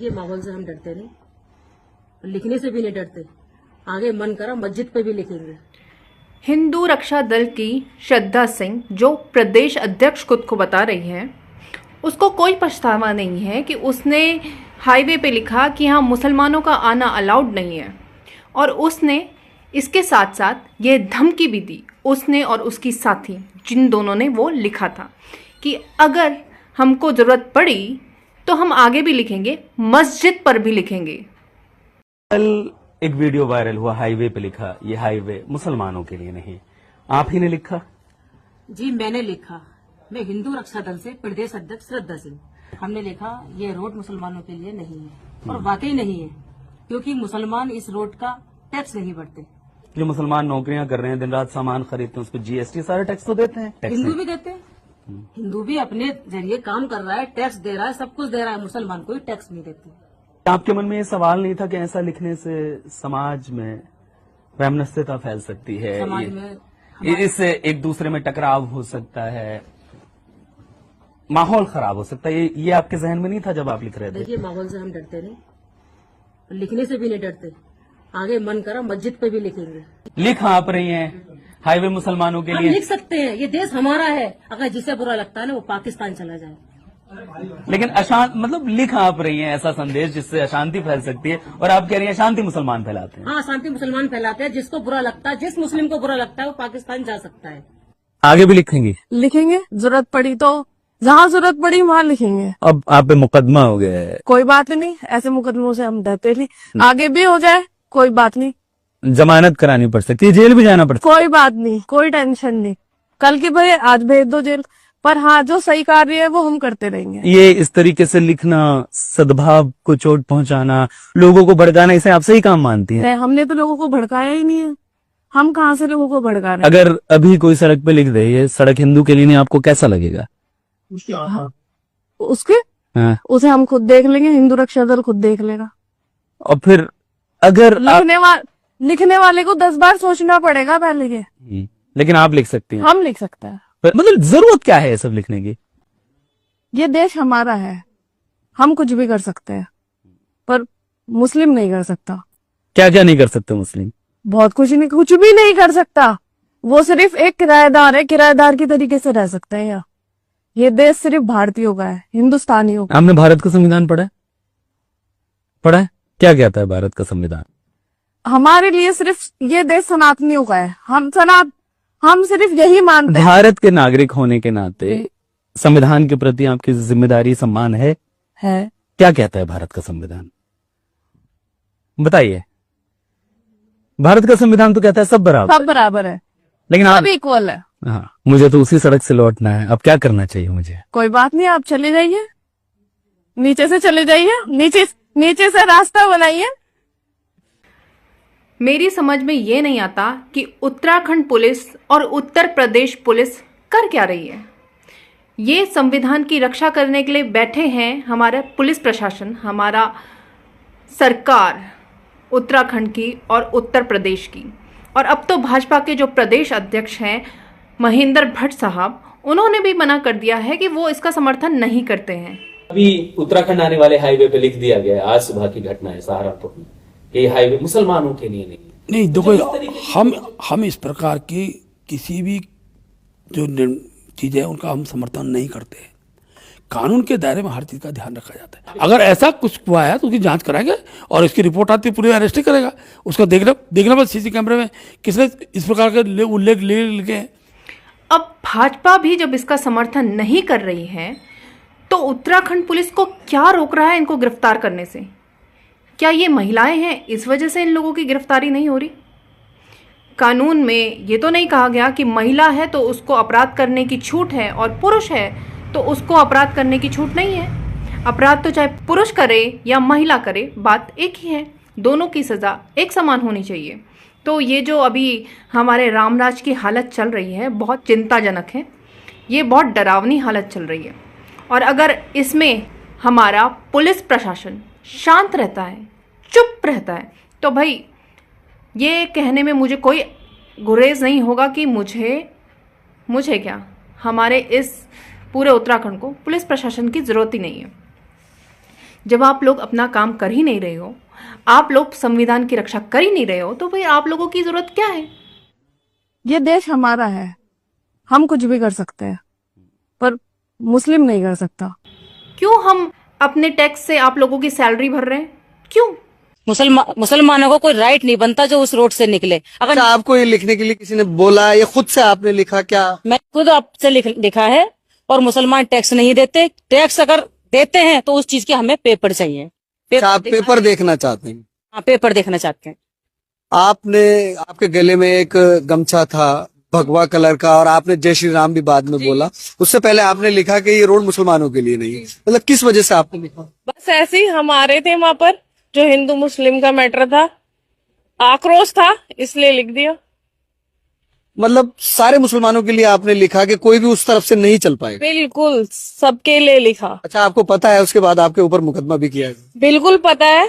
ये माहौल से हम डरते नहीं, लिखने से भी नहीं डरते। आगे मन करा मस्जिद पे भी लिखेंगे। हिंदू रक्षा दल की श्रद्धा सिंह, जो प्रदेश अध्यक्ष खुद को बता रही है, उसको कोई पछतावा नहीं है कि उसने हाईवे पे लिखा कि यहाँ मुसलमानों का आना अलाउड नहीं है। और उसने इसके साथ साथ ये धमकी भी दी, उसने और उसकी साथी, जिन दोनों ने वो लिखा था कि अगर हमको ज़रूरत पड़ी तो हम आगे भी लिखेंगे, मस्जिद पर भी लिखेंगे। कल एक वीडियो वायरल हुआ, हाईवे पे लिखा ये हाईवे मुसलमानों के लिए नहीं। आप ही ने लिखा? जी मैंने लिखा। मैं हिंदू रक्षा दल से प्रदेश अध्यक्ष श्रद्धा सिंह, हमने लिखा ये रोड मुसलमानों के लिए नहीं है। और वाकई नहीं है, क्योंकि मुसलमान इस रोड का टैक्स नहीं भरते। जो मुसलमान नौकरियां कर रहे हैं, दिन रात सामान खरीदते हैं, उस पर जीएसटी सारा टैक्स तो देते हैं। टैक्स हिंदू भी देते हैं, हिंदू भी अपने जरिए काम कर रहा है, टैक्स दे रहा है, सब कुछ दे रहा है। मुसलमान कोई टैक्स नहीं देते। आपके मन में ये सवाल नहीं था कि ऐसा लिखने से समाज में वैमनस्यता फैल सकती है, समाज में इससे एक दूसरे में टकराव हो सकता है, माहौल खराब हो सकता है? ये आपके जहन में नहीं था जब आप लिख रहे थे? देखिए, माहौल से हम डरते नहीं, लिखने से भी नहीं डरते। आगे मन करा मस्जिद पे भी लिखेंगे। लिख आप रही हैं हाईवे मुसलमानों के हम लिए। लिख सकते हैं, ये देश हमारा है। अगर जिसे बुरा लगता है ना, वो पाकिस्तान चला जाए। लेकिन अशांत मतलब लिख आप रही हैं ऐसा संदेश जिससे अशांति फैल सकती है, और आप कह रही हैं शांति मुसलमान फैलाते हैं। हाँ, शांति मुसलमान फैलाते हैं। जिसको बुरा लगता है, जिस मुस्लिम को बुरा लगता है, वो पाकिस्तान जा सकता है। आगे भी लिखेंगी? लिखेंगे, जरूरत पड़ी तो जहाँ जरूरत पड़ी वहाँ लिखेंगे। अब आप पे मुकदमा हो गया है। कोई बात नहीं, ऐसे मुकदमों से हम डरते नहीं। आगे भी हो जाए कोई बात नहीं, जमानत करानी पड़ सकती है, जेल भी जाना पड़ सकता कोई बात नहीं, कोई टेंशन नहीं। कल की भले आज भेज दो जेल, पर हाँ जो सही कार्य है वो हम करते रहेंगे। है। ये इस तरीके से लिखना, सद्भाव को चोट पहुंचाना, लोगों को भड़काना, इसे आप सही काम मानती हैं? हमने तो लोगों को भड़काया ही नहीं है। हम कहाँ से लोगों को भड़का रहे हैं? अगर अभी कोई सड़क पे लिख दे ये सड़क हिंदू के लिए नहीं, आपको कैसा लगेगा? उसके हाँ। उसे हम खुद देख लेंगे, हिंदू रक्षा दल खुद देख लेगा। और फिर अगर लिखने वाले को 10 बार सोचना पड़ेगा पहले के। लेकिन आप लिख सकती हैं। हम लिख सकते हैं। मतलब जरूरत क्या है ये सब लिखने की? ये देश हमारा है, हम कुछ भी कर सकते हैं, पर मुस्लिम नहीं कर सकता। क्या क्या नहीं कर सकते मुस्लिम? बहुत कुछ नहीं, कुछ भी नहीं कर सकता। वो सिर्फ एक किराएदार है, किराएदार की तरीके से रह सकते हैं यहाँ। ये देश सिर्फ भारतीयों का है, हिंदुस्तानियों का। आपने भारत का संविधान पढ़ा है? पढ़ा है? क्या कहता है भारत का संविधान? हमारे लिए सिर्फ ये देश सनातनियों का है। हम सिर्फ यही मानते हैं। भारत के नागरिक होने के नाते संविधान के प्रति आपकी जिम्मेदारी, सम्मान है? क्या कहता है भारत का संविधान? बताइए। भारत का संविधान तो कहता है सब बराबर, सब बराबर है, लेकिन आप सब इक्वल है। हाँ, मुझे तो उसी सड़क से लौटना है। अब क्या करना चाहिए मुझे? कोई बात नहीं, आप चले जाइए, नीचे से चले जाइए, नीचे से रास्ता बनाइए। मेरी समझ में ये नहीं आता कि उत्तराखंड पुलिस और उत्तर प्रदेश पुलिस कर क्या रही है। ये संविधान की रक्षा करने के लिए बैठे हैं हमारा पुलिस प्रशासन, हमारा सरकार उत्तराखंड की और उत्तर प्रदेश की। और अब तो भाजपा के जो प्रदेश अध्यक्ष हैं महेंद्र भट्ट साहब, उन्होंने भी मना कर दिया है कि वो इसका समर्थन नहीं करते हैं। अभी उत्तराखंड आने वाले हाईवे पे लिख दिया गया है, आज सुबह की घटना है सहारनपुर में, कि हाईवे मुसलमानों के लिए नहीं। देखो, हम इस प्रकार की किसी भी जो चीजें उनका हम समर्थन नहीं करते। कानून के दायरे में हर चीज का ध्यान रखा जाता है। अगर ऐसा कुछ हुआ है तो उसकी जांच कराएंगे और इसकी रिपोर्ट आती है, पूरी अरेस्ट ही करेगा। उसका देखना बस सीसी कैमरे में किसने इस प्रकार के उल्लेख लिखे हैं। अब भाजपा भी जब इसका समर्थन नहीं कर रही है तो उत्तराखंड पुलिस को क्या रोक रहा है इनको गिरफ्तार करने से? क्या ये महिलाएं हैं, इस वजह से इन लोगों की गिरफ्तारी नहीं हो रही? कानून में ये तो नहीं कहा गया कि महिला है तो उसको अपराध करने की छूट है और पुरुष है तो उसको अपराध करने की छूट नहीं है। अपराध तो चाहे पुरुष करे या महिला करे, बात एक ही है। दोनों की सज़ा एक समान होनी चाहिए। तो ये जो अभी हमारे रामराज की हालत चल रही है, बहुत चिंताजनक है। ये बहुत डरावनी हालत चल रही है। और अगर इसमें हमारा पुलिस प्रशासन शांत रहता है, चुप रहता है, तो भाई ये कहने में मुझे कोई गुरेज नहीं होगा कि मुझे क्या, हमारे इस पूरे उत्तराखंड को पुलिस प्रशासन की ज़रूरत ही नहीं है। जब आप लोग अपना काम कर ही नहीं रहे हो, आप लोग संविधान की रक्षा कर ही नहीं रहे हो, तो भाई आप लोगों की जरूरत क्या है? ये देश हमारा है, हम कुछ भी कर सकते हैं, पर मुस्लिम नहीं कर सकता। क्यों हम अपने टैक्स से आप लोगों की सैलरी भर रहे हैं? क्यों? मुसलमानों को कोई राइट नहीं बनता जो उस रोड से निकले। अगर अच्छा, आपको ये लिखने के लिए किसी ने बोला, ये खुद से आपने लिखा क्या? मैं खुद आपसे लिखा है। और मुसलमान टैक्स नहीं देते, टैक्स अगर देते हैं तो उस चीज के हमें पेपर चाहिए। अच्छा, आप पेपर देखना चाहते हैं? हाँ, पेपर देखना चाहते हैं। आपने, आपके गले में एक गमछा था भगवा कलर का, और आपने जय श्री राम भी बाद में बोला। उससे पहले आपने लिखा कि ये रोड मुसलमानों के लिए नहीं है। मतलब किस वजह से आपने लिखा? बस ऐसे ही हम आ रहे थे वहां पर, जो हिंदू मुस्लिम का मैटर था, आक्रोश था, इसलिए लिख दिया। मतलब सारे मुसलमानों के लिए आपने लिखा कि कोई भी उस तरफ से नहीं चल पाएगा? बिल्कुल, सबके लिए लिखा। अच्छा, आपको पता है उसके बाद आपके ऊपर मुकदमा भी किया है? बिल्कुल पता है।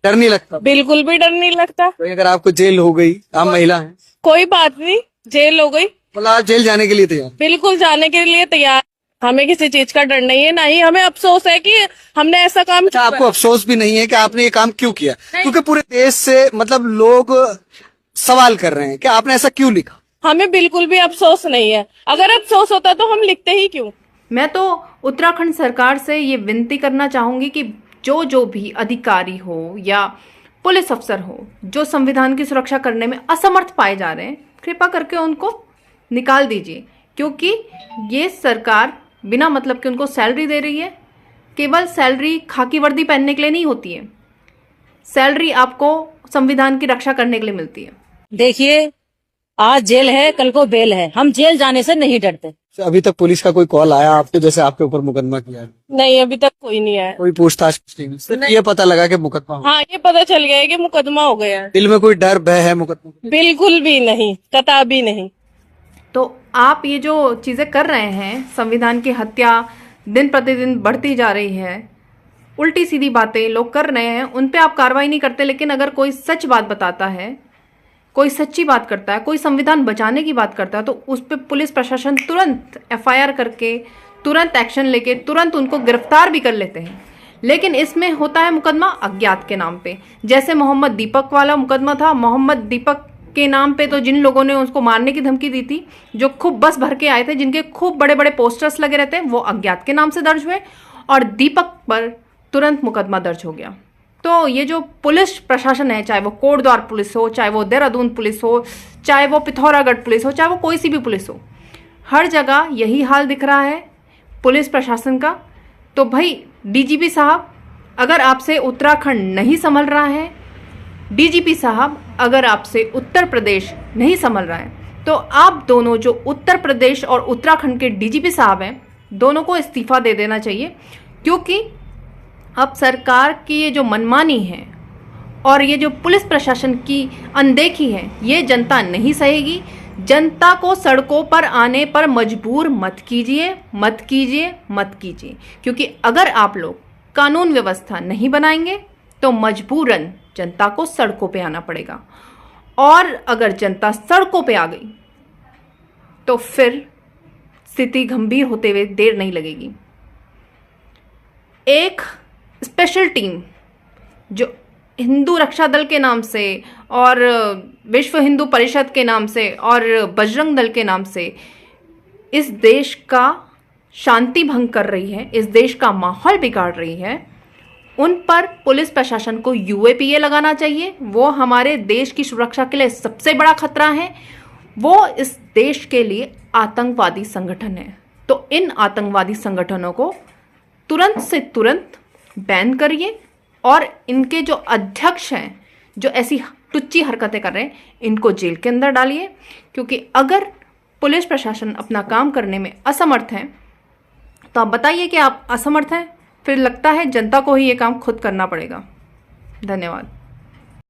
डर नहीं लगता? बिल्कुल भी डर नहीं लगता। तो अगर आपको जेल हो गई, आप महिला हैं, कोई बात नहीं, जेल हो गई, मतलब आप जेल जाने के लिए तैयार? बिल्कुल जाने के लिए तैयार। हमें किसी चीज का डर नहीं है, ना ही हमें अफसोस है कि हमने ऐसा काम अच्छा, किया। आपको अफसोस भी नहीं है कि आपने ये काम क्यों किया? क्योंकि पूरे देश से मतलब लोग सवाल कर रहे हैं कि आपने ऐसा क्यों लिखा। हमें बिल्कुल भी अफसोस नहीं है। अगर अफसोस होता तो हम लिखते ही क्यों। मैं तो उत्तराखंड सरकार से ये विनती करना चाहूंगी कि जो भी अधिकारी हो या पुलिस अफसर हो जो संविधान की सुरक्षा करने में असमर्थ पाए जा रहे हैं, कृपा करके उनको निकाल दीजिए। क्योंकि ये सरकार बिना मतलब के उनको सैलरी दे रही है। केवल सैलरी खाकी वर्दी पहनने के लिए नहीं होती है, सैलरी आपको संविधान की रक्षा करने के लिए मिलती है। देखिए, आज जेल है, कल को बेल है। हम जेल जाने से नहीं डरते। अभी तक पुलिस का कोई कॉल आया आपको, जैसे आपके ऊपर मुकदमा किया है? नहीं, अभी तक कोई नहीं आया। कोई पूछताछ नहीं? सिर्फ ये पता लगा कि मुकदमा हो? हाँ, ये पता चल गया है कि मुकदमा हो गया है। दिल में कोई डर भय है मुकदमा? बिल्कुल भी नहीं, कतई भी नहीं। तो आप ये जो चीज़ें कर रहे हैं, संविधान की हत्या दिन प्रतिदिन बढ़ती जा रही है, उल्टी सीधी बातें लोग कर रहे हैं, उन पे आप कार्रवाई नहीं करते। लेकिन अगर कोई सच बात बताता है, कोई सच्ची बात करता है, कोई संविधान बचाने की बात करता है, तो उस पर पुलिस प्रशासन तुरंत एफआईआर करके, तुरंत एक्शन लेके, तुरंत उनको गिरफ्तार भी कर लेते हैं। लेकिन इसमें होता है मुकदमा अज्ञात के नाम पे। जैसे मोहम्मद दीपक वाला मुकदमा था, मोहम्मद दीपक के नाम पे तो जिन लोगों ने उसको मारने की धमकी दी थी, जो खूब बस भर के आए थे, जिनके खूब बड़े बड़े पोस्टर्स लगे रहते हैं, वो अज्ञात के नाम से दर्ज हुए और दीपक पर तुरंत मुकदमा दर्ज हो गया। तो ये जो पुलिस प्रशासन है, चाहे वो कोटद्वार पुलिस हो, चाहे वो देहरादून पुलिस हो, चाहे वो पिथौरागढ़ पुलिस हो, चाहे वो कोई सी भी पुलिस हो, हर जगह यही हाल दिख रहा है पुलिस प्रशासन का। तो भाई डीजीपी साहब, अगर आपसे उत्तराखंड नहीं संभल रहा है, डीजीपी साहब अगर आपसे उत्तर प्रदेश नहीं संभल रहा है, तो आप दोनों जो उत्तर प्रदेश और उत्तराखंड के डीजीपी साहब हैं, दोनों को इस्तीफा दे देना चाहिए। क्योंकि अब सरकार की ये जो मनमानी है और ये जो पुलिस प्रशासन की अनदेखी है, ये जनता नहीं सहेगी। जनता को सड़कों पर आने पर मजबूर मत कीजिए, मत कीजिए, मत कीजिए। क्योंकि अगर आप लोग कानून व्यवस्था नहीं बनाएंगे तो मजबूरन जनता को सड़कों पे आना पड़ेगा। और अगर जनता सड़कों पे आ गई तो फिर स्थिति गंभीर होते हुए देर नहीं लगेगी। एक स्पेशल टीम जो हिंदू रक्षा दल के नाम से और विश्व हिंदू परिषद के नाम से और बजरंग दल के नाम से इस देश का शांति भंग कर रही है, इस देश का माहौल बिगाड़ रही है, उन पर पुलिस प्रशासन को यूएपीए लगाना चाहिए। वो हमारे देश की सुरक्षा के लिए सबसे बड़ा खतरा है। वो इस देश के लिए आतंकवादी संगठन है। तो इन आतंकवादी संगठनों को तुरंत से तुरंत बैन करिए और इनके जो अध्यक्ष हैं, जो ऐसी टुच्ची हरकतें कर रहे हैं, इनको जेल के अंदर डालिए। क्योंकि अगर पुलिस प्रशासन अपना काम करने में असमर्थ है, तो आप बताइए कि आप असमर्थ हैं, फिर लगता है जनता को ही ये काम खुद करना पड़ेगा। धन्यवाद।